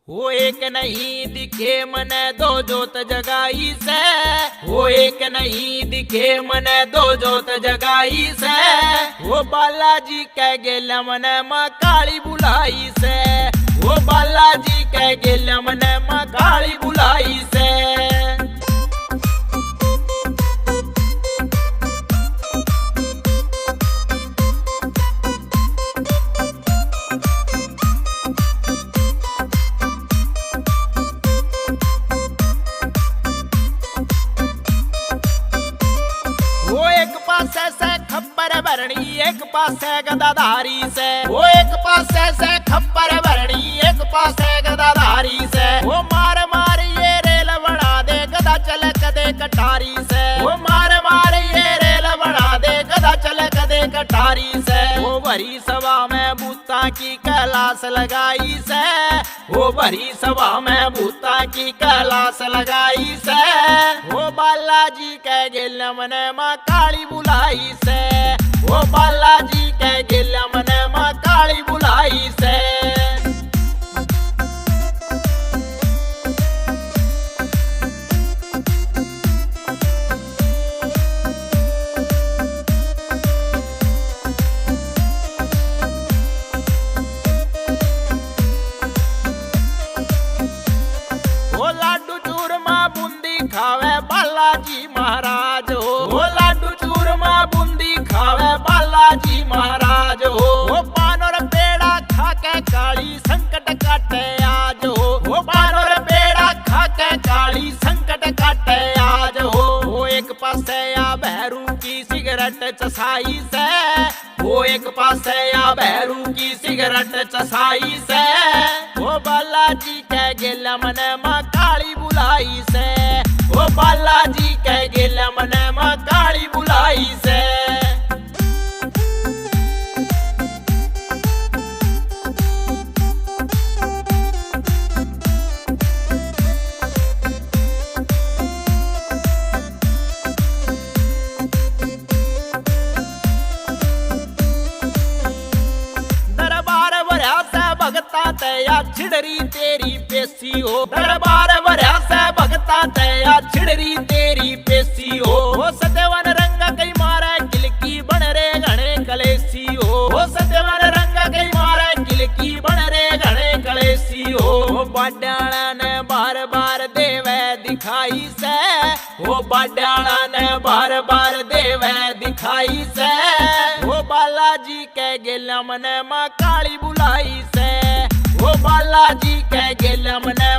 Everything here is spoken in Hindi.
हो एक नहीं दिखे मने दो जोत जगाई से, हो एक नहीं दिखे मने दो जोत जगाई से। वो बालाजी कह गेला मने माँ काली बुलाई से, वो बालाजी कह गेला मने माँ काली बुलाई से। से खप्पर भरणी एक पासे गदाधारी से, वो एक पासे से खप्पर भरणी एक पासे गदाधारी से। वो मार मार ये रेल बना दे गदा चल कदे कटारी से, वो मार मार ये रेल बना दे गदा चल कदे कटारी से। वो भरी सभा में भूता की कैलाश लगाई से, वो भरी सभा में भूता की कैलाश लगाई से। वो बालाजी कह गेला मने माँ काली बुलाई से, वो बालाजी कह गेला मने माँ काली बुलाई से। वो लाडू चूरमा बूंदी खावे बालाजी महाराज हो, वो लाडू चूरमा बूंदी खावे बालाजी महाराज हो। वो पान और पेड़ा खा के काली संकट काटे आज हो, वो पान और पेड़ा खा के काली संकट काटे आज हो। वो एक पासे या भैरू की सिगरेट चसाई से, वो एक पासे या भैरू की सिगरेट चसाई से। वो बालाजी कह गेला मने माँ काली बुलाई से, वो बालाजी कह गेला मने माँ काली बुलाई से। दरबार भरा से भगता तया छिड़री तेरी पेशी हो, दरबार भरा से भगता तया छिड़री तेरी पेशी हो। वो सत्यवन रंग कई मारे किलकी बन रे घने कलेसी हो, वो सत्यवन रंग कई मारे किलकी बन रे घने कलेसी हो। वो बाड्याला ने बार बार देवे दिखाई से, वो बाड्याला ने बार बार देवे दिखाई से। वो बालाजी कह गेला मने माँ काली बुलाई से, वो बालाजी कह गेला मने